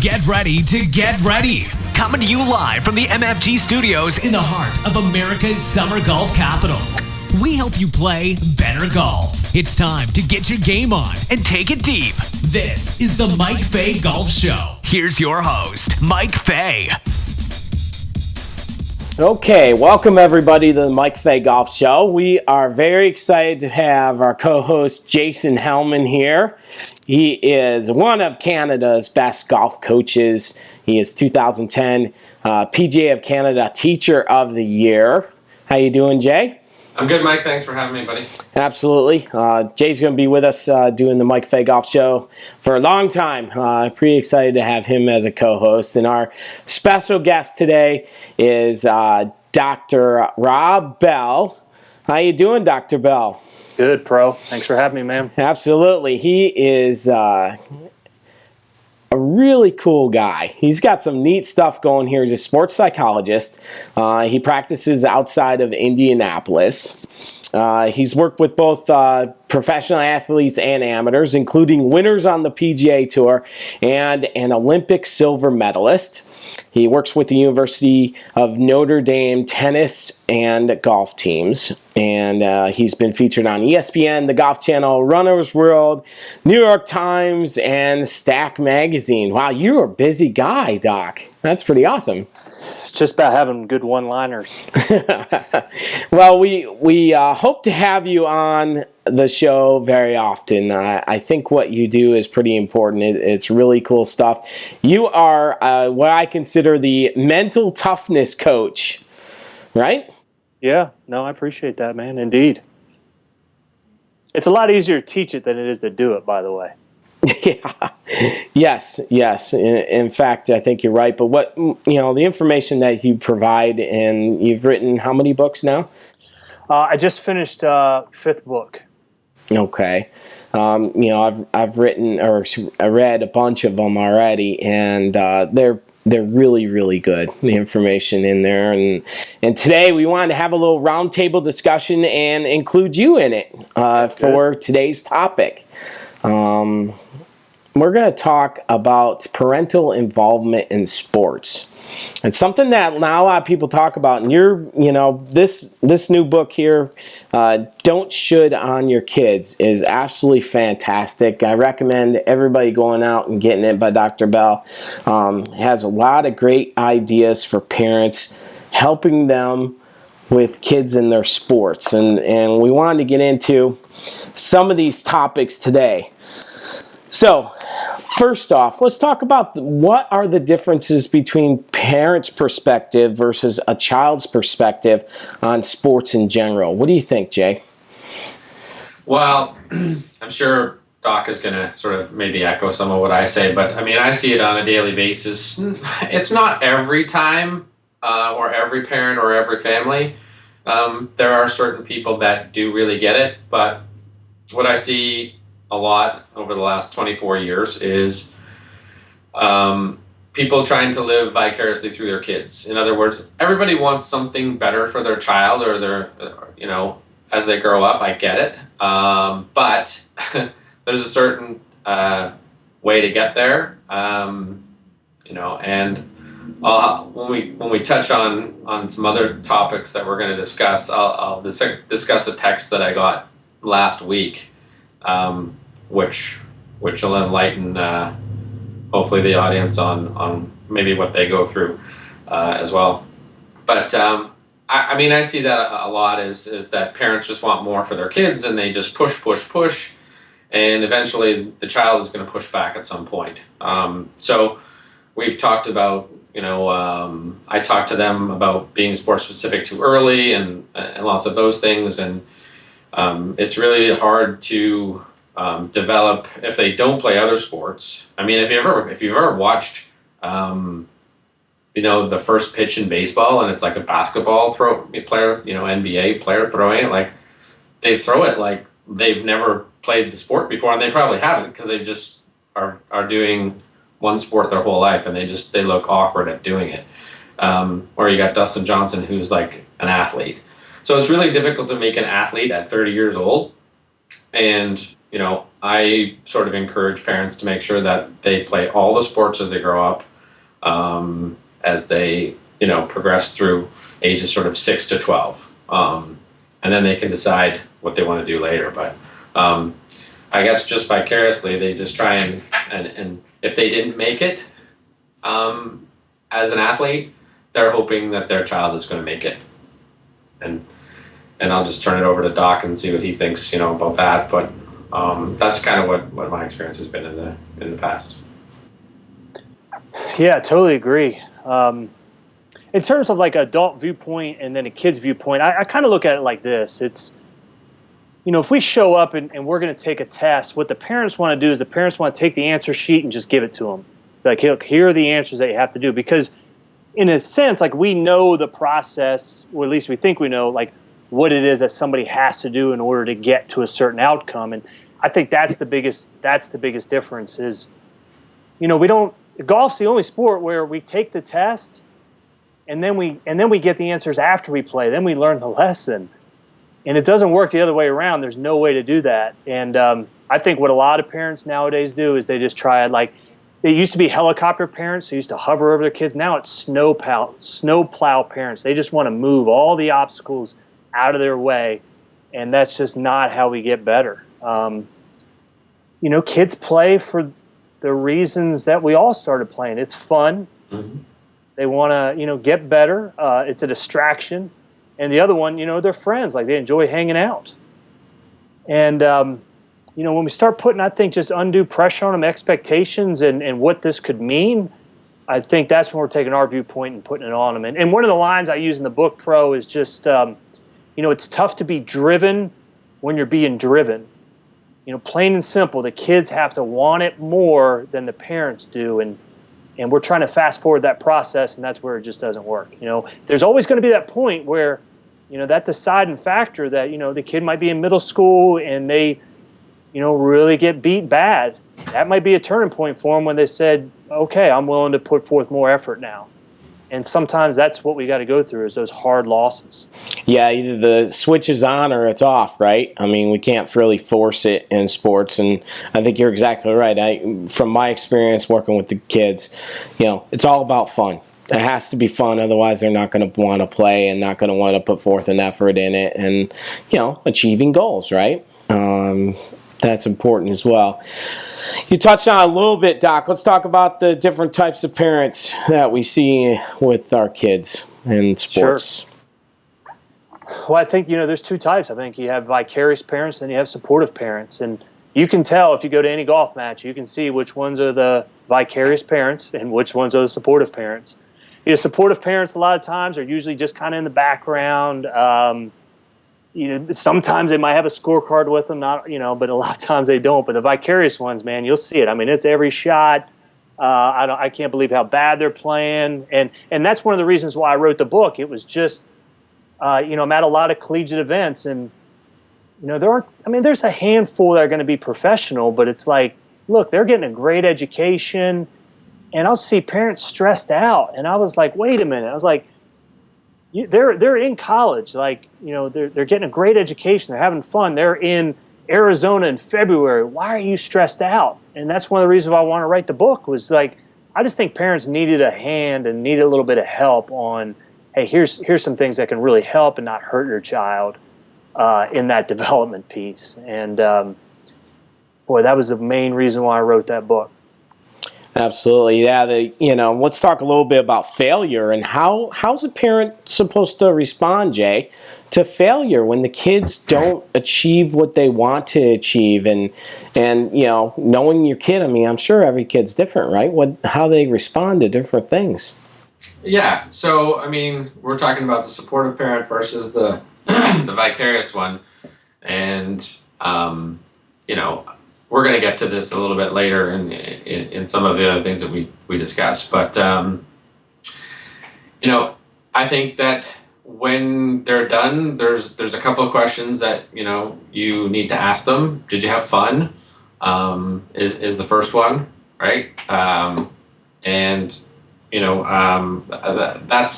Get ready to get ready. Coming to you live from the MFG studios in the heart of America's summer golf capital. We help you play better golf. It's time to get your game on and take it deep. This is the Mike Fay Golf Show. Here's your host, Mike Fay. Okay, welcome everybody to the Mike Fay Golf Show. We are very excited to have our co-host Jason Helman here. He is one of Canada's best golf coaches. He is 2010 PGA of Canada Teacher of the Year. How you doing, Jay? I'm good, Mike. Thanks for having me, buddy. Absolutely. Jay's going to be with us doing the Mike Fay Golf Show for a long time. Pretty excited to have him as a co-host. And our special guest today is Dr. Rob Bell. How you doing, Dr. Bell? Good, Pro. Thanks for having me, man. Absolutely. He is a really cool guy. He's got some neat stuff going here. He's a sports psychologist. He practices outside of Indianapolis. He's worked with both professional athletes and amateurs, including winners on the PGA Tour and an Olympic silver medalist. He works with the University of Notre Dame tennis and golf teams, and he's been featured on ESPN, the Golf Channel, Runner's World, New York Times, and Stack Magazine. Wow, you're a busy guy, Doc. That's pretty awesome. It's just about having good one-liners. Well, we hope to have you on the show very often. I think what you do is pretty important. It's really cool stuff. You are what I consider the mental toughness coach, right? Yeah, no, I appreciate that, man. Indeed. It's a lot easier to teach it than it is to do it, by the way. Yeah. Yes. In fact, I think you're right. But what, the information that you provide, and you've written how many books now? I just finished fifth book. Okay. I've written or I read a bunch of them already, and they're really, really good, the information in there. And today we wanted to have a little roundtable discussion and include you in it for today's topic. We're going to talk about parental involvement in sports. It's something that now a lot of people talk about. And this new book here, Don't Should on Your Kids, is absolutely fantastic. I recommend everybody going out and getting it by Dr. Bell. Has a lot of great ideas for parents, helping them with kids in their sports. And we wanted to get into some of these topics today. So, first off, let's talk about what are the differences between parents' perspective versus a child's perspective on sports in general. What do you think, Jay? Well, I'm sure Doc is going to sort of maybe echo some of what I say, but I mean, I see it on a daily basis. It's not every time or every parent or every family. There are certain people that do really get it, but what I see a lot over the last 24 years is people trying to live vicariously through their kids. In other words, everybody wants something better for their child or their, as they grow up. I get it. But there's a certain way to get there, and when we touch on some other topics that we're going to discuss, I'll discuss a text that I got last week, which will enlighten hopefully the audience on maybe what they go through as well. But I see that a lot is that parents just want more for their kids, and they just push, and eventually the child is going to push back at some point. So we've talked about, I talked to them about being sports specific too early and lots of those things, and it's really hard to develop if they don't play other sports. I mean, if you've ever watched, the first pitch in baseball, and it's like a basketball player, NBA player throwing it, like they throw it like they've never played the sport before, and they probably haven't because they just are doing one sport their whole life, and they look awkward at doing it. Or you got Dustin Johnson, who's like an athlete. So it's really difficult to make an athlete at 30 years old. And, I sort of encourage parents to make sure that they play all the sports as they grow up, as they, progress through ages sort of 6 to 12. And then they can decide what they want to do later. But I guess just vicariously, they just try and if they didn't make it as an athlete, they're hoping that their child is going to make it. And I'll just turn it over to Doc and see what he thinks, about that. But that's kind of what my experience has been in the past. Yeah, totally agree. In terms of like adult viewpoint and then a kid's viewpoint, I kind of look at it like this. It's, if we show up and we're going to take a test, what the parents want to do is the parents want to take the answer sheet and just give it to them. Like, look, here are the answers that you have to do. Because in a sense, like, we know the process, or at least we think we know, like, what it is that somebody has to do in order to get to a certain outcome. And I think that's the biggest difference is, golf's the only sport where we take the test and then we get the answers after we play. Then we learn the lesson. And it doesn't work the other way around. There's no way to do that. And I think what a lot of parents nowadays do is they just try it. Like, it used to be helicopter parents who used to hover over their kids. Now it's snowplow parents. They just want to move all the obstacles out of their way. And that's just not how we get better. Kids play for the reasons that we all started playing. It's fun. Mm-hmm. They want to, get better. It's a distraction. And the other one, they're friends. Like, they enjoy hanging out. And, when we start putting, I think, just undue pressure on them, expectations and what this could mean, I think that's when we're taking our viewpoint and putting it on them. And one of the lines I use in the book, Pro, is just, it's tough to be driven when you're being driven. Plain and simple, the kids have to want it more than the parents do. And we're trying to fast forward that process, and that's where it just doesn't work. There's always going to be that point where, that deciding factor that, the kid might be in middle school and they, really get beat bad. That might be a turning point for them when they said, okay, I'm willing to put forth more effort now. And sometimes that's what we got to go through is those hard losses. Yeah, either the switch is on or it's off, right? I mean, we can't really force it in sports, and I think you're exactly right. From my experience working with the kids, it's all about fun. It has to be fun, otherwise they're not going to want to play and not going to want to put forth an effort in it, and achieving goals, right? That's important as well. You touched on it a little bit, Doc. Let's talk about the different types of parents that we see with our kids in sports. Sure. Well, I think, there's two types. I think you have vicarious parents and you have supportive parents. And you can tell if you go to any golf match, you can see which ones are the vicarious parents and which ones are the supportive parents. Supportive parents a lot of times are usually just kind of in the background. Sometimes they might have a scorecard with them, but a lot of times they don't. But the vicarious ones, man, you'll see it. I mean, it's every shot. I can't believe how bad they're playing, and that's one of the reasons why I wrote the book. It was just, I'm at a lot of collegiate events, and there's a handful that are going to be professional, but it's like, look, they're getting a great education, and I'll see parents stressed out, and I was like, wait a minute, I was like, they're in college, like, they're getting a great education, they're having fun, they're in Arizona in February. Why are you stressed out? And that's one of the reasons why I want to write the book was like, I just think parents needed a hand and needed a little bit of help on, hey, here's some things that can really help and not hurt your child in that development piece. And boy, that was the main reason why I wrote that book. Absolutely, yeah. Let's talk a little bit about failure and how's a parent supposed to respond, Jay, to failure when the kids don't achieve what they want to achieve, and knowing your kid. I mean, I'm sure every kid's different, right? How they respond to different things. Yeah. So I mean, we're talking about the supportive parent versus the the vicarious one, and we're going to get to this a little bit later in some of the other things that we discussed. But, I think that when they're done, there's a couple of questions that, you need to ask them. Did you have fun? Is the first one, right? That's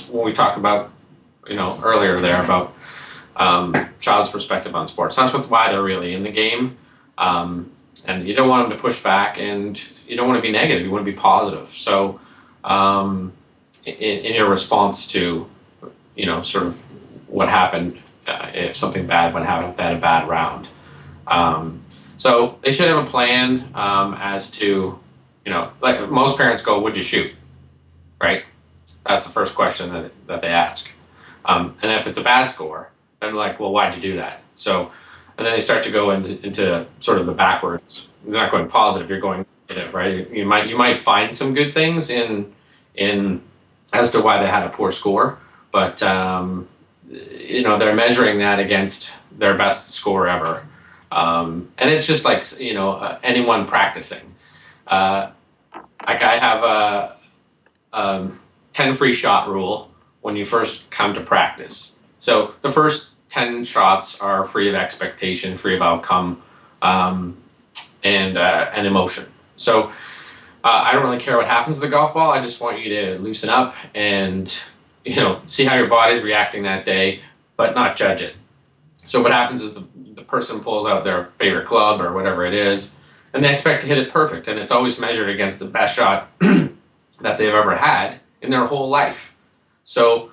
when we talked about, earlier there about child's perspective on sports. That's why they're really in the game. and you don't want them to push back, and you don't want to be negative. You want to be positive. So, in your response to, sort of what happened, if something bad would happen, if they had a bad round. So they should have a plan as to, like most parents go, "Would you shoot?" Right? That's the first question that they ask. And if it's a bad score, then like, "Well, why'd you do that?" So, and then they start to go into sort of the backwards. You're not going positive. You're going negative, right? You might find some good things in as to why they had a poor score, but they're measuring that against their best score ever. And it's just like, anyone practicing. Like I have a 10 free shot rule when you first come to practice. So the first 10 shots are free of expectation, free of outcome, and emotion. So I don't really care what happens to the golf ball. I just want you to loosen up and, see how your body's reacting that day, but not judge it. So what happens is the person pulls out their favorite club or whatever it is, and they expect to hit it perfect. And it's always measured against the best shot that they've ever had in their whole life. So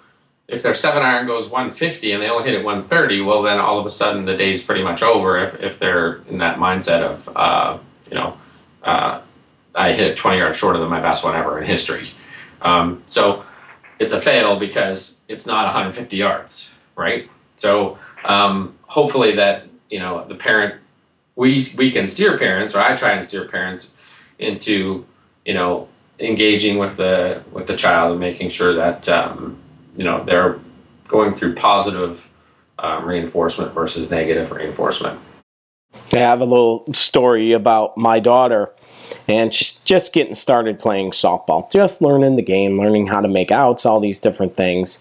if their 7-iron goes 150 and they only hit it 130, well, then all of a sudden the day's pretty much over if they're in that mindset of, I hit it 20 yards shorter than my best one ever in history. So it's a fail because it's not 150 yards, right? So hopefully that, the parent, we can steer parents, or I try and steer parents into, engaging with the child and making sure that, they're going through positive reinforcement versus negative reinforcement. I have a little story about my daughter, and she's just getting started playing softball, just learning the game, learning how to make outs, all these different things.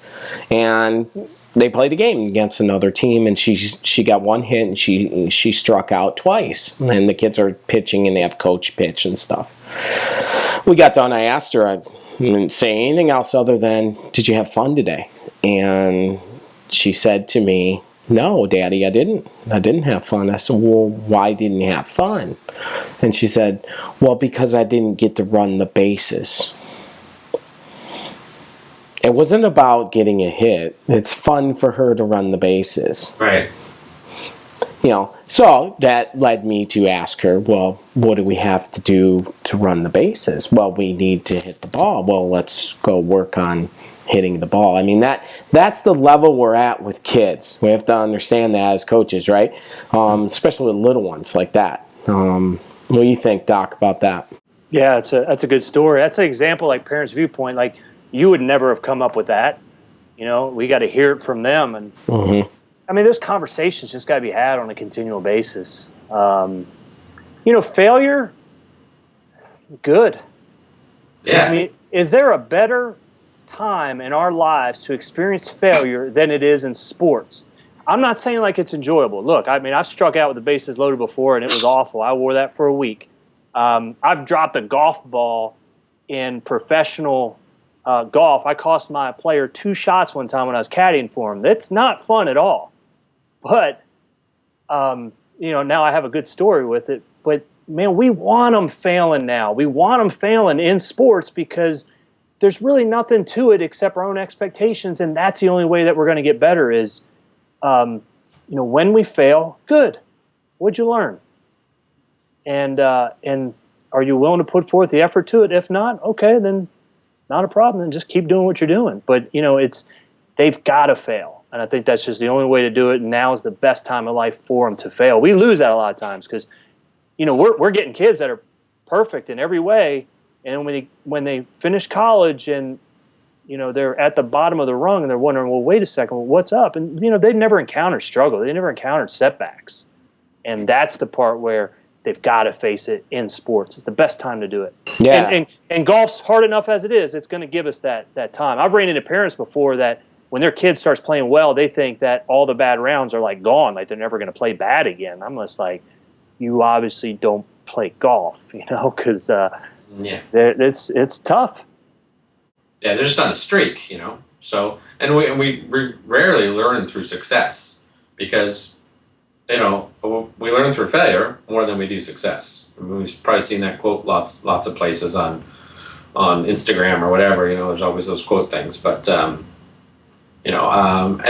And they played a game against another team, and she got one hit, and she struck out twice. And the kids are pitching, and they have coach pitch and stuff. We got done. I asked her, I didn't say anything else other than, "Did you have fun today?" And she said to me, "No, Daddy, I didn't have fun." I said, "Well, why didn't you have fun?" And she said, "Well, because I didn't get to run the bases." It wasn't about getting a hit. It's fun for her to run the bases. Right. So that led me to ask her, well, what do we have to do to run the bases? Well, we need to hit the ball. Well, let's go work on hitting the ball. I mean, that's the level we're at with kids. We have to understand that as coaches, right? Especially with little ones like that. What do you think, Doc, about that? Yeah, that's a good story. That's an example, like Parents' Viewpoint. Like, you would never have come up with that. We got to hear it from them. And I mean, those conversations just got to be had on a continual basis. Failure, good. Yeah. I mean, is there a better time in our lives to experience failure than it is in sports? I'm not saying like it's enjoyable. Look, I mean, I've struck out with the bases loaded before, and it was awful. I wore that for a week. I've dropped a golf ball in professional golf. I cost my player 2 shots one time when I was caddying for him. That's not fun at all. But, now I have a good story with it. But, man, we want them failing now. We want them failing in sports because there's really nothing to it except our own expectations, and that's the only way that we're going to get better is, when we fail, good. What'd you learn? And are you willing to put forth the effort to it? If not, okay, then not a problem. Then just keep doing what you're doing. But, they've got to fail. And I think that's just the only way to do it. And now is the best time of life for them to fail. We lose that a lot of times because, we're getting kids that are perfect in every way. And when they finish college and, they're at the bottom of the rung and they're wondering, well, wait a second, what's up? And, they've never encountered struggle. They never encountered setbacks. And that's the part where they've got to face it in sports. It's the best time to do it. Yeah. And golf's hard enough as it is. It's going to give us that time. I've ran into parents before that when their kid starts playing well, they think that all the bad rounds are like gone, like they're never going to play bad again. I'm just like, you obviously don't play golf, because it's tough. Yeah, they're just on a streak, So, and we rarely learn through success because, we learn through failure more than we do success. I mean, we've probably seen that quote lots of places on Instagram or whatever. There's always those quote things, but and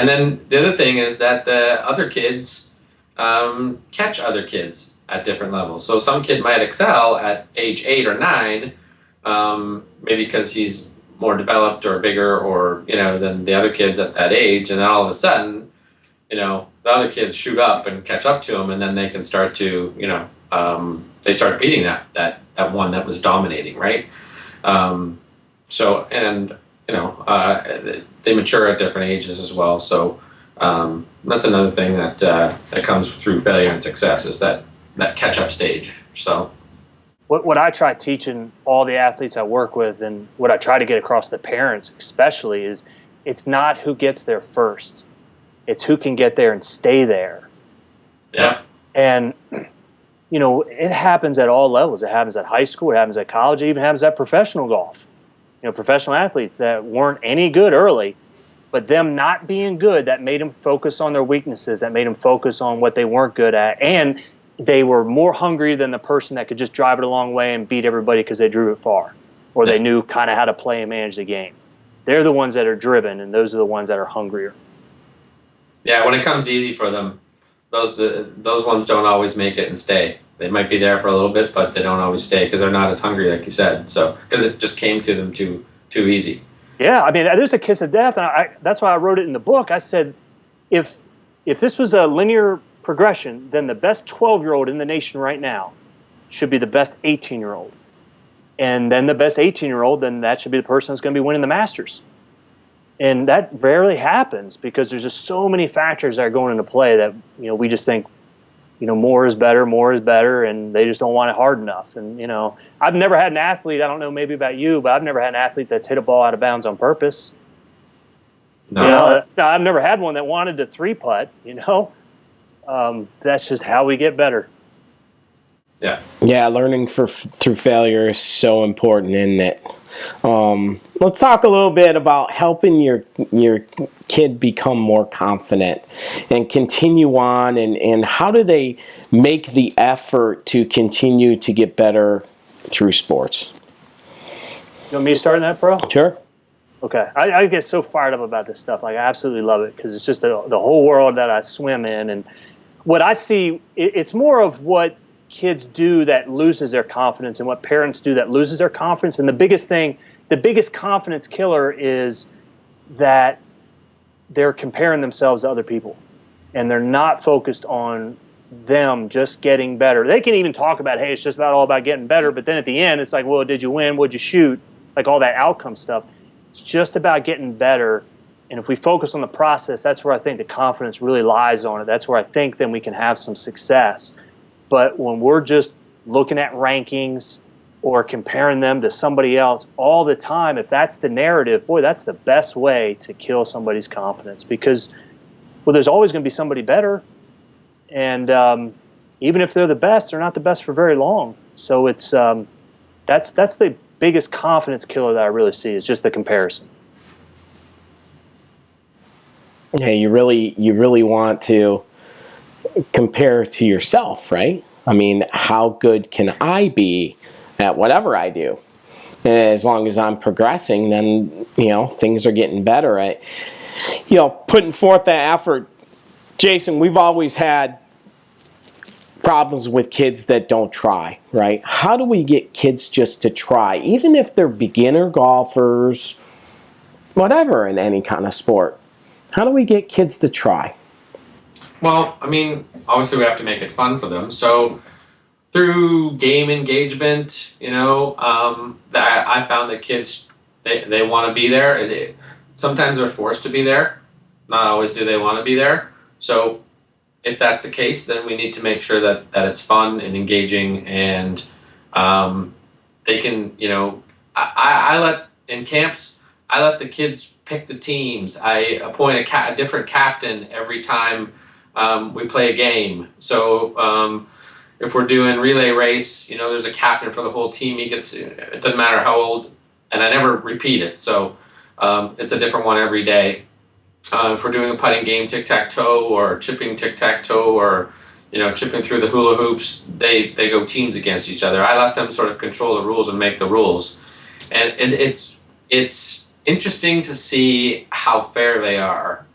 then the other thing is that the other kids catch other kids at different levels. So some kid might excel at age 8 or 9, maybe because he's more developed or bigger or than the other kids at that age, and then all of a sudden, the other kids shoot up and catch up to him, and then they can start to they start beating that one that was dominating, right? So and they mature at different ages as well. So that's another thing that comes through failure and success is that catch up stage. So what I try teaching all the athletes I work with, and what I try to get across to parents especially, is it's not who gets there first. It's who can get there and stay there. Yeah. And, it happens at all levels. It happens at high school. It happens at college. It even happens at professional golf. Professional athletes that weren't any good early, but them not being good, that made them focus on their weaknesses, that made them focus on what they weren't good at. And they were more hungry than the person that could just drive it a long way and beat everybody because they drew it far, or they knew kind of how to play and manage the game. They're the ones that are driven, and those are the ones that are hungrier. Yeah, when it comes easy for them, those ones don't always make it and stay. They might be there for a little bit, but they don't always stay because they're not as hungry, like you said. So because it just came to them too easy. Yeah, I mean, there's a kiss of death, and that's why I wrote it in the book. I said, if this was a linear progression, then the best 12-year-old in the nation right now should be the best 18-year-old, and then the best 18-year-old, then that should be the person that's going to be winning the Masters. And that rarely happens because there's just so many factors that are going into play that we just think more is better, and they just don't want it hard enough. And I've never had an athlete, I don't know maybe about you, but I've never had an athlete that's hit a ball out of bounds on purpose. No. I've never had one that wanted to 3-putt. That's just how we get better. Yeah, learning through failure is so important, isn't it? Let's talk a little bit about helping your kid become more confident and continue on, and how do they make the effort to continue to get better through sports? You want me to start on that, bro? Sure. Okay. I get so fired up about this stuff. Like, I absolutely love it because it's just the whole world that I swim in. And what I see, it's more of what kids do that loses their confidence and what parents do that loses their confidence. And the biggest confidence killer is that they're comparing themselves to other people, and they're not focused on them just getting better. They can even talk about, hey, it's just all about getting better, but then at the end, it's like, well, did you win? What'd you shoot? Like all that outcome stuff. It's just about getting better. And if we focus on the process, that's where I think the confidence really lies on it. That's where I think then we can have some success. But when we're just looking at rankings or comparing them to somebody else all the time, if that's the narrative, boy, that's the best way to kill somebody's confidence, because, well, there's always going to be somebody better. And even if they're the best, they're not the best for very long. So it's that's the biggest confidence killer that I really see, is just the comparison. Yeah, you really want to compare to yourself, right? I mean, how good can I be at whatever I do? And as long as I'm progressing, then, things are getting better. Putting forth that effort. Jason, we've always had problems with kids that don't try, right? How do we get kids just to try, even if they're beginner golfers, whatever, in any kind of sport? How do we get kids to try? Well, I mean, obviously we have to make it fun for them. So through game engagement, that I found that kids, they want to be there. Sometimes they're forced to be there. Not always do they want to be there. So if that's the case, then we need to make sure that it's fun and engaging, and they can, I let, in camps, I let the kids pick the teams. I appoint a different captain every time we play a game. So if we're doing relay race, there's a captain for the whole team. It doesn't matter how old, and I never repeat it. So it's a different one every day. If we're doing a putting game, tic-tac-toe, or chipping tic-tac-toe, or chipping through the hula hoops, they go teams against each other. I let them sort of control the rules and make the rules, and it's interesting to see how fair they are,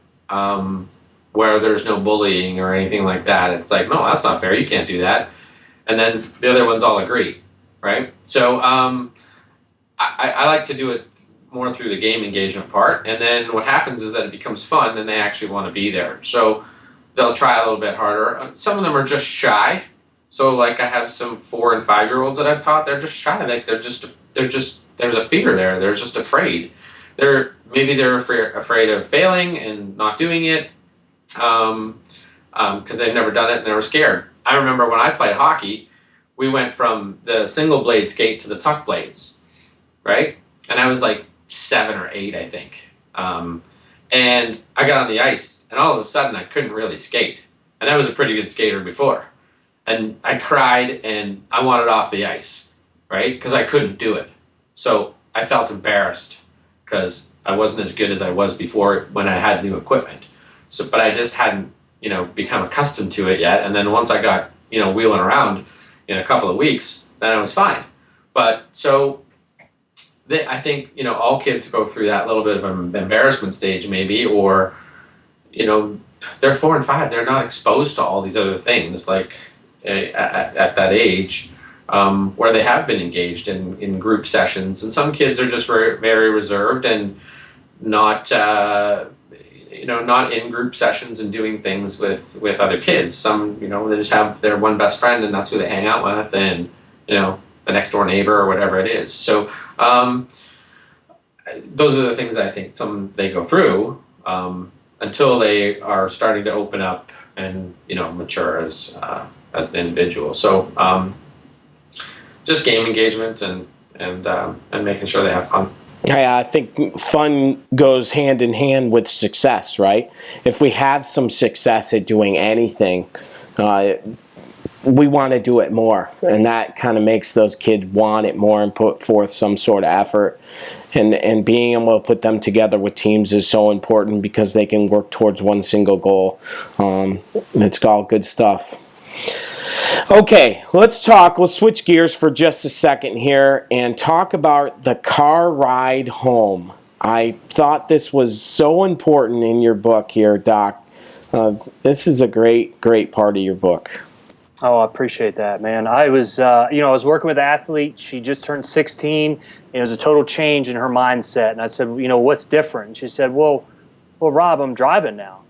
where there's no bullying or anything like that. It's like, no, that's not fair. You can't do that. And then the other ones all agree, right? So I like to do it more through the game engagement part, and then what happens is that it becomes fun and they actually want to be there. So they'll try a little bit harder. Some of them are just shy. So like I have some 4 and 5 year olds that I've taught, they're just shy. Like they're just there's a fear there. They're just afraid. They're afraid of failing and not doing it, because they've never done it and they were scared. I remember when I played hockey, we went from the single blade skate to the tuck blades, right? And I was like 7 or 8, I think. And I got on the ice, and all of a sudden I couldn't really skate. And I was a pretty good skater before. And I cried, and I wanted off the ice, right? Because I couldn't do it. So I felt embarrassed because I wasn't as good as I was before when I had new equipment. So, but I just hadn't, become accustomed to it yet. And then once I got, wheeling around in a couple of weeks, then I was fine. But so I think, all kids go through that little bit of an embarrassment stage maybe, or, they're 4 and 5. They're not exposed to all these other things like at that age, where they have been engaged in group sessions. And some kids are just very, very reserved and not, not in group sessions and doing things with other kids. Some, they just have their one best friend and that's who they hang out with, and, the next door neighbor or whatever it is. So those are the things I think they go through until they are starting to open up and mature as an individual. So just game engagement and making sure they have fun. Yeah, I think fun goes hand in hand with success, right? If we have some success at doing anything, we want to do it more, and that kind of makes those kids want it more and put forth some sort of effort. And being able to put them together with teams is so important because they can work towards one single goal. It's all good stuff. Okay, let's switch gears for just a second here and talk about the car ride home. I thought this was so important in your book here, Doc. This is a great part of your book. Oh, I appreciate that, man. I was, I was working with an athlete. She just turned 16, and it was a total change in her mindset. And I said, what's different? And she said, well, Rob, I'm driving now.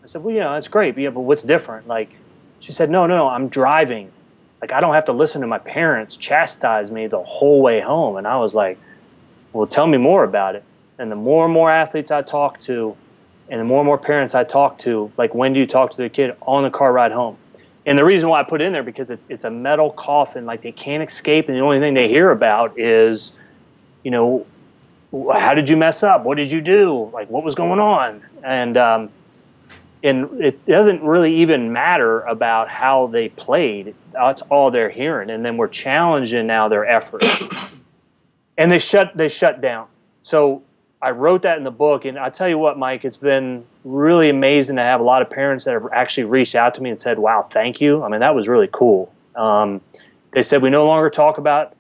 I said, well, that's great, but what's different? Like, she said, no, I'm driving. Like, I don't have to listen to my parents chastise me the whole way home. And I was like, well, tell me more about it. And the more and more athletes I talk to, and the more and more parents I talk to, like, when do you talk to their kid on the car ride home? And the reason why I put it in there, because it's a metal coffin, like they can't escape, and the only thing they hear about is, how did you mess up? What did you do? Like, what was going on? And it doesn't really even matter about how they played. That's all they're hearing. And then we're challenging now their effort. And they shut down. So I wrote that in the book, and I tell you what, Mike, it's been really amazing to have a lot of parents that have actually reached out to me and said, wow, thank you. I mean, that was really cool. They said, we no longer talk about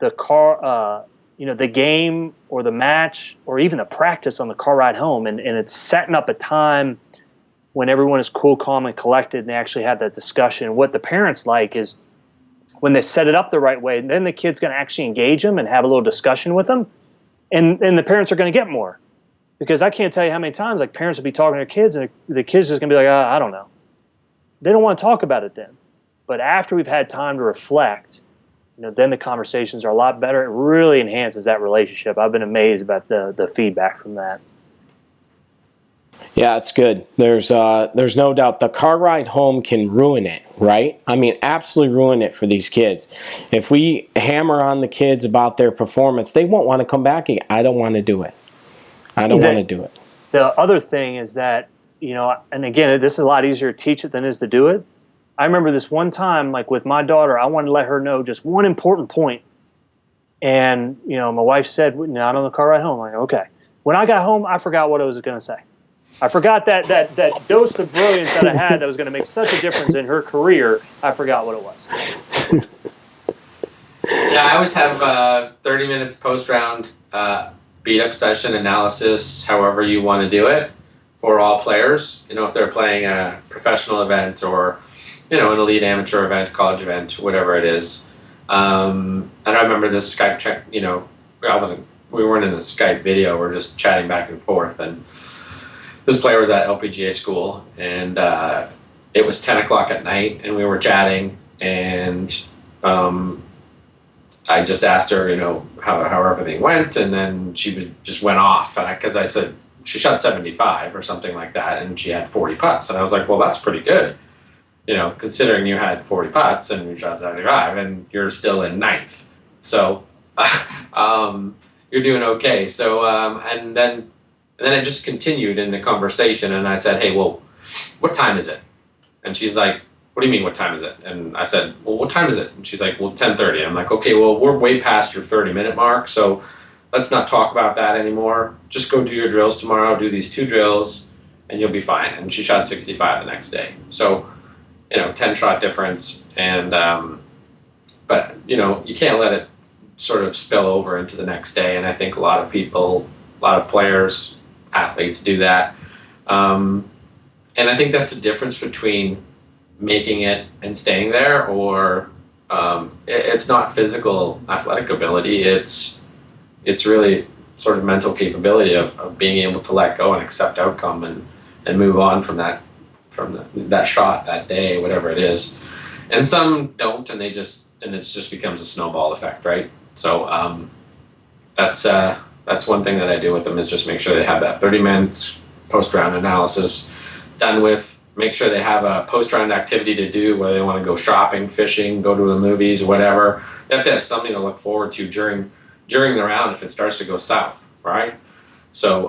the car, the game or the match or even the practice on the car ride home. And it's setting up a time when everyone is cool, calm, and collected, and they actually have that discussion. What the parents like is when they set it up the right way, then the kid's going to actually engage them and have a little discussion with them. And the parents are going to get more, because I can't tell you how many times like parents will be talking to their kids and the kids just going to be like, I don't know. They don't want to talk about it then. But after we've had time to reflect, then the conversations are a lot better. It really enhances that relationship. I've been amazed about the feedback from that. Yeah, it's good. There's no doubt the car ride home can ruin it, right? I mean, absolutely ruin it for these kids. If we hammer on the kids about their performance, they won't want to come back again. I don't want to do it. I don't want to do it. The other thing is that, and again, this is a lot easier to teach it than it is to do it. I remember this one time, like with my daughter, I wanted to let her know just one important point. And, my wife said, not on the car ride home. I'm like, okay. When I got home, I forgot what I was going to say. I forgot that dose of brilliance that I had that was going to make such a difference in her career. I forgot what it was. Yeah, I always have 30 minutes post-round beat-up session analysis, however you want to do it, for all players. If they're playing a professional event or, an elite amateur event, college event, whatever it is. And I remember this Skype chat, we weren't in the Skype video, we're just chatting back and forth. And this player was at LPGA school, and it was 10 o'clock at night, and we were chatting, and I just asked her, how everything went, and then she just went off. Because I said she shot 75 or something like that, and she had 40 putts. And I was like, well, that's pretty good, considering you had 40 putts and you shot 75, and you're still in ninth. So you're doing okay. So and then it just continued in the conversation, and I said, hey, well, what time is it? And she's like, what do you mean, what time is it? And I said, well, what time is it? And she's like, well, 10:30. I'm like, okay, well, we're way past your 30-minute mark, so let's not talk about that anymore. Just go do your drills tomorrow, do these 2 drills, and you'll be fine. And she shot 65 the next day. So, 10-shot difference. And, but, you can't let it sort of spill over into the next day. And I think a lot of players, athletes do that. And I think that's the difference between making it and staying there, or it's not physical athletic ability, it's really sort of mental capability of being able to let go and accept outcome and move on from that shot that day, whatever it is. And some don't, and it just becomes a snowball effect, right? So that's one thing that I do with them, is just make sure they have that 30 minutes post-round analysis done with. Make sure they have a post-round activity to do, whether they want to go shopping, fishing, go to the movies, whatever. They have to have something to look forward to during the round if it starts to go south, right? So,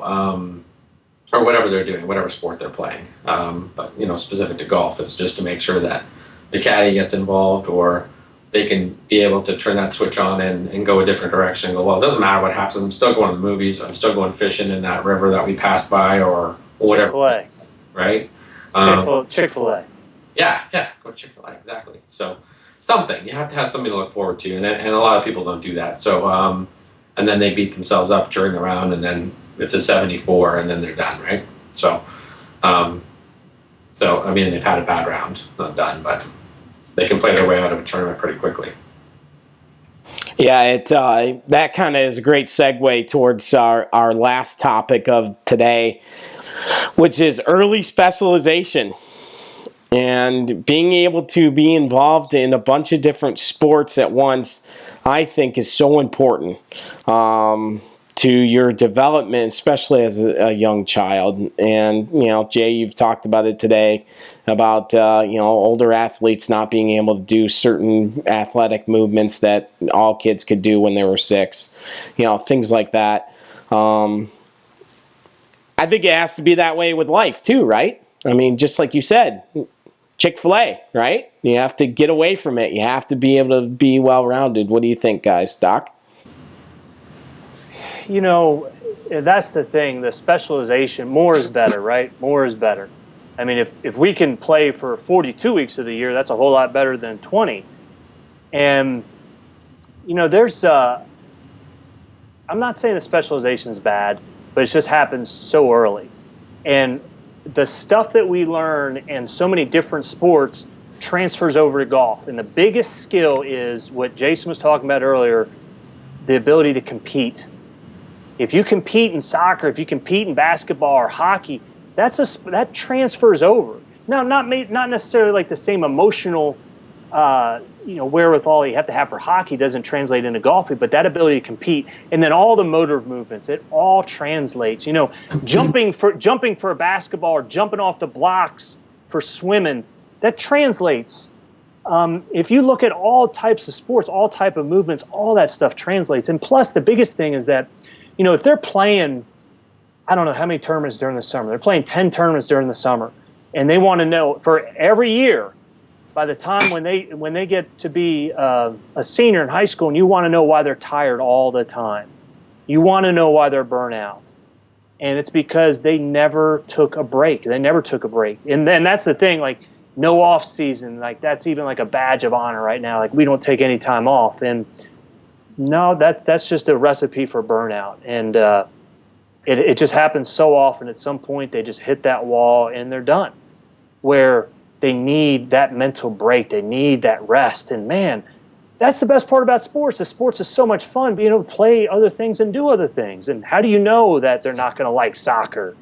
or whatever they're doing, whatever sport they're playing. But, specific to golf, it's just to make sure that the caddy gets involved, or they can be able to turn that switch on and go a different direction and go, well, it doesn't matter what happens. I'm still going to the movies. I'm still going fishing in that river that we passed by, or whatever. Chick-fil-A. Right? Chick-fil-A. Yeah, go to Chick-fil-A, exactly. So something, you have to have something to look forward to, and a lot of people don't do that. So, and then they beat themselves up during the round, and then it's a 74, and then they're done, right? So, I mean, they've had a bad round, not done, but they can play their way out of a tournament pretty quickly. Yeah, that kind of is a great segue towards our last topic of today, which is early specialization. And being able to be involved in a bunch of different sports at once, I think, is so important to your development, especially as a young child. And, Jay, you've talked about it today, about, older athletes not being able to do certain athletic movements that all kids could do when they were 6, things like that. I think it has to be that way with life too, right? I mean, just like you said, Chick-fil-A, right? You have to get away from it. You have to be able to be well-rounded. What do you think, guys? Doc? That's the thing, the specialization. More is better, right? More is better. I mean, if we can play for 42 weeks of the year, that's a whole lot better than 20. And, there's, I'm not saying the specialization is bad, but it just happens so early. And the stuff that we learn in so many different sports transfers over to golf. And the biggest skill is what Jason was talking about earlier, the ability to compete. If you compete in soccer, if you compete in basketball or hockey, that transfers over. Now, not necessarily like the same emotional, wherewithal you have to have for hockey doesn't translate into golfing, but that ability to compete, and then all the motor movements, it all translates. Jumping for a basketball or jumping off the blocks for swimming, that translates. If you look at all types of sports, all type of movements, all that stuff translates. And plus, the biggest thing is that, if they're playing, I don't know how many tournaments during the summer, they're playing 10 tournaments during the summer, and they want to know for every year, by the time when they get to be a senior in high school, and you want to know why they're tired all the time, you want to know why they're burnt out, And it's because they never took a break. And then that's the thing, like no off season, like that's even like a badge of honor right now. Like we don't take any time off. And no, that's just a recipe for burnout. And it just happens so often. At some point they just hit that wall and they're done, where they need that mental break. They need that rest. And man, that's the best part about sports. The sports is so much fun, being able to play other things and do other things. And how do you know that they're not going to like soccer,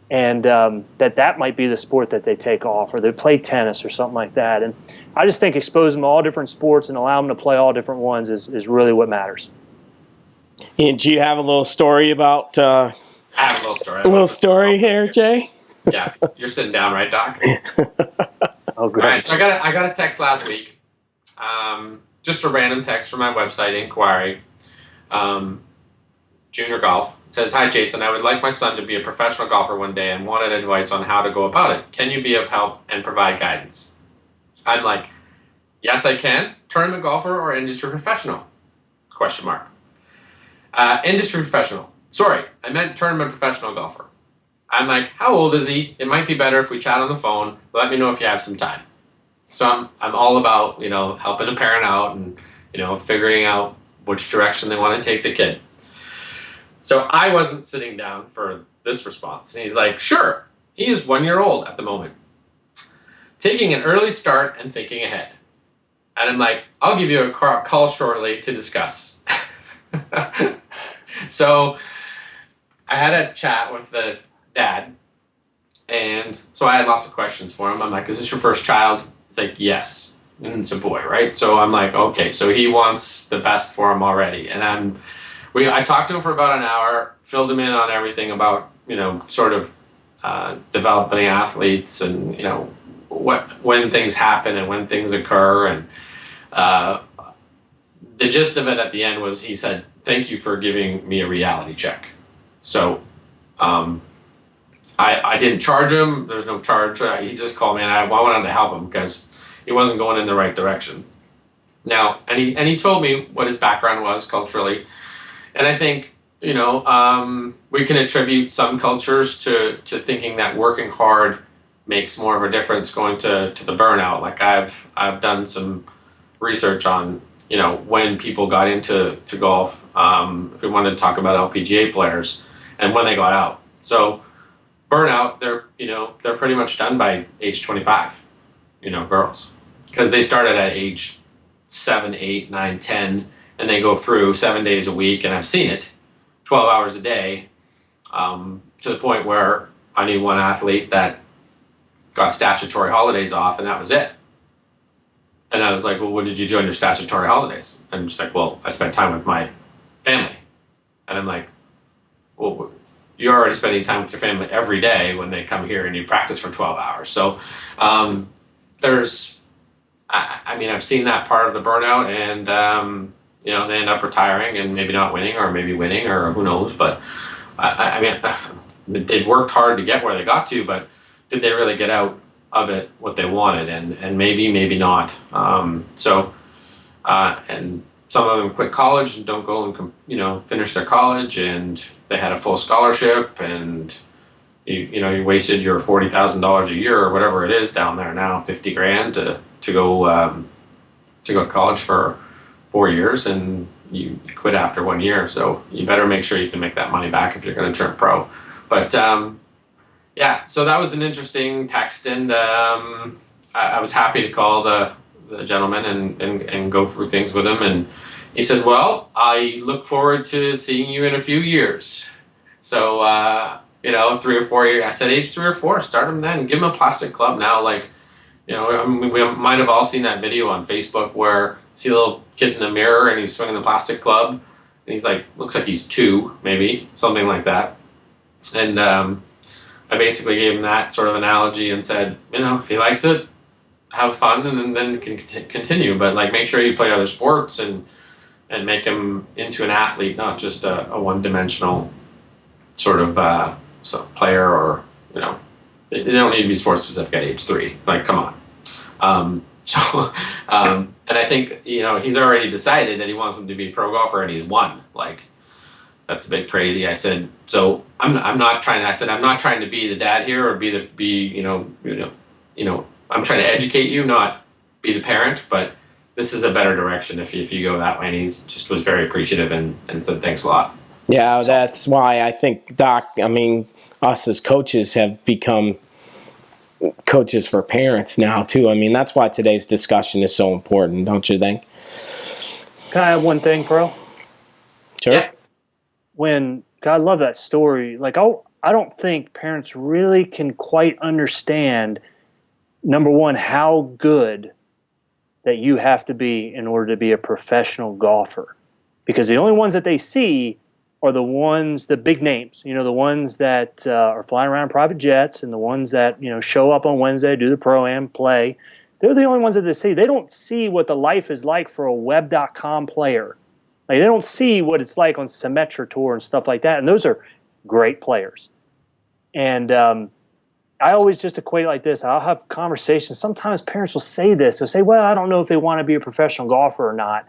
and that might be the sport that they take off, or they play tennis or something like that? And I just think exposing them to all different sports and allow them to play all different ones is really what matters. And do you have a little story about? I have a little story. A little story here, Jay. Yeah, you're sitting down, right, Doc? Oh, great. All right, so I got a text last week. Just a random text from my website inquiry. Junior Golf. It says, "Hi Jason, I would like my son to be a professional golfer one day and wanted advice on how to go about it. Can you be of help and provide guidance?" I'm like, "Yes, I can. Tournament golfer or industry professional?" Question mark. Industry professional. Sorry, I meant tournament professional golfer. I'm like, "How old is he? It might be better if we chat on the phone. Let me know if you have some time." So I'm all about, helping a parent out and, figuring out which direction they want to take the kid. So I wasn't sitting down for this response. And he's like, "Sure, he is 1 year old at the moment. Taking an early start and thinking ahead." And I'm like, "I'll give you a call shortly to discuss." So I had a chat with the dad. And so I had lots of questions for him. I'm like, "Is this your first child?" It's like, "Yes." And it's a boy, right? So I'm like, okay, so he wants the best for him already. And I talked to him for about an hour, filled him in on everything about, sort of developing athletes and, when things happen and when things occur. And the gist of it at the end was he said, "Thank you for giving me a reality check." So I didn't charge him. There's no charge. He just called me, and I wanted to help him because he wasn't going in the right direction. Now, and he told me what his background was culturally, and I think we can attribute some cultures to thinking that working hard makes more of a difference going to the burnout. Like I've done some research on when people got into golf. If we wanted to talk about LPGA players and when they got out, so. Burnout, they're pretty much done by age 25, girls, because they started at age 7, 8, 9, 10, and they go through 7 days a week, and I've seen it, 12 hours a day, to the point where I knew one athlete that got statutory holidays off, and that was it. And I was like, "Well, what did you do on your statutory holidays?" And she's like, "Well, I spent time with my family." And I'm like, "Well, you're already spending time with your family every day when they come here and you practice for 12 hours. So I've seen that part of the burnout, and, they end up retiring and maybe not winning or maybe winning or who knows. But they'd worked hard to get where they got to, but did they really get out of it what they wanted? And maybe not. And some of them quit college and don't go and, finish their college, and they had a full scholarship, and you wasted your $40,000 a year or whatever it is down there now, 50 grand to go to college for 4 years, and you quit after 1 year. So you better make sure you can make that money back if you're going to turn pro. But so that was an interesting text, and I was happy to call the gentleman and go through things with him. And he said, "Well, I look forward to seeing you in a few years." So, 3 or 4 years. I said, age 3 or 4, start him then. Give him a plastic club now. Like, we might have all seen that video on Facebook where you see a little kid in the mirror and he's swinging the plastic club. And he's like, looks like he's 2, maybe, something like that. And I basically gave him that sort of analogy and said, if he likes it, have fun, and then can continue. But make sure you play other sports and make him into an athlete, not just a one-dimensional sort of player, or they don't need to be sports specific at age 3. Come on. And I think he's already decided that he wants him to be a pro golfer, and he's won. that's a bit crazy. I said, so I'm not trying to. I said, I'm not trying to be the dad here or I'm trying to educate you, not be the parent. But this is a better direction if you go that way. And he just was very appreciative and said thanks a lot. Yeah, that's why I think, Doc, us as coaches have become coaches for parents now, too. That's why today's discussion is so important, don't you think? Can I add one thing, Pearl? Sure. Yeah. I love that story. Like, I don't think parents really can quite understand, number one, how good that you have to be in order to be a professional golfer. Because the only ones that they see are the big names, the ones that are flying around private jets and the ones that, show up on Wednesday, do the Pro-Am, play. They're the only ones that they see. They don't see what the life is like for a web.com player. Like, they don't see what it's like on Symetra Tour and stuff like that. And those are great players. And I always just equate it like this. I'll have conversations. Sometimes parents will say this. They'll say, well, I don't know if they want to be a professional golfer or not.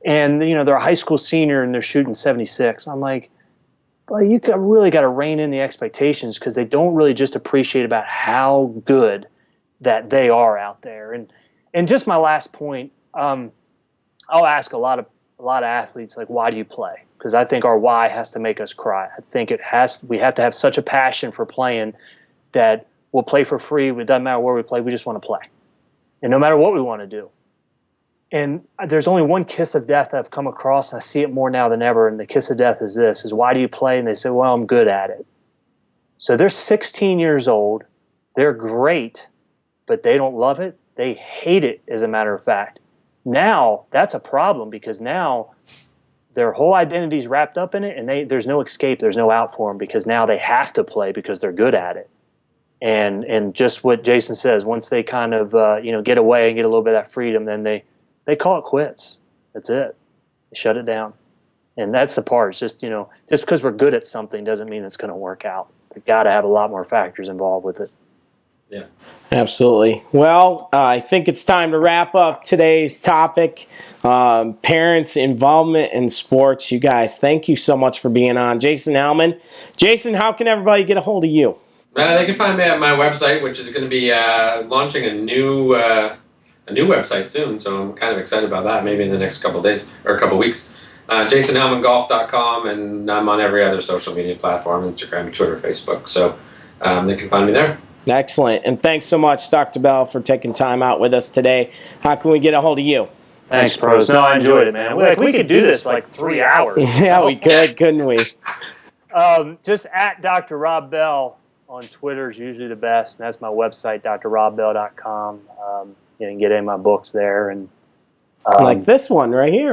And, they're a high school senior and they're shooting 76. I'm like, well, you really got to rein in the expectations because they don't really just appreciate about how good that they are out there. And just my last point, I'll ask a lot of athletes, like, why do you play? Because I think our why has to make us cry. I think we have to have such a passion for playing that we'll play for free. It doesn't matter where we play. We just want to play. And no matter what we want to do. And there's only one kiss of death I've come across, and I see it more now than ever, and the kiss of death is this, is why do you play? And they say, well, I'm good at it. So they're 16 years old. They're great, but they don't love it. They hate it, as a matter of fact. Now, that's a problem because now their whole identity is wrapped up in it, and there's no escape, there's no out for them because now they have to play because they're good at it. And just what Jason says, once they kind of get away and get a little bit of that freedom, then they call it quits. That's it. They shut it down. And that's the part. It's just, just because we're good at something doesn't mean it's going to work out. We've got to have a lot more factors involved with it. Yeah. Absolutely. Well, I think it's time to wrap up today's topic, parents' involvement in sports. You guys, thank you so much for being on. Jason Helman. Jason, how can everybody get a hold of you? They can find me at my website, which is going to be launching a new website soon. So I'm kind of excited about that. Maybe in the next couple of days or a couple of weeks. JasonHelmanGolf.com, and I'm on every other social media platform: Instagram, Twitter, Facebook. So they can find me there. Excellent. And thanks so much, Dr. Bell, for taking time out with us today. How can we get a hold of you? Thanks, pros. No, I enjoyed it, man. We could do this for like 3 hours. Yeah, we could, couldn't we? Just at Dr. Rob Bell on Twitter is usually the best. And that's my website, drrobbell.com. You can get in my books there. And like this one right here.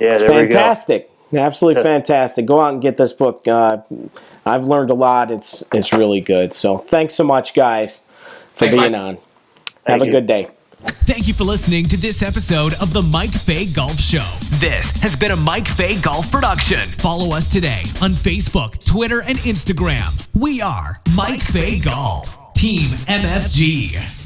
Yeah, it's there fantastic. Absolutely fantastic. Go out and get this book. I've learned a lot. It's really good. So thanks so much, guys, for being on. Have a good day. Thank you for listening to this episode of the Mike Fay Golf Show. This has been a Mike Fay Golf production. Follow us today on Facebook, Twitter, and Instagram. We are Mike Fay Golf, Team MFG.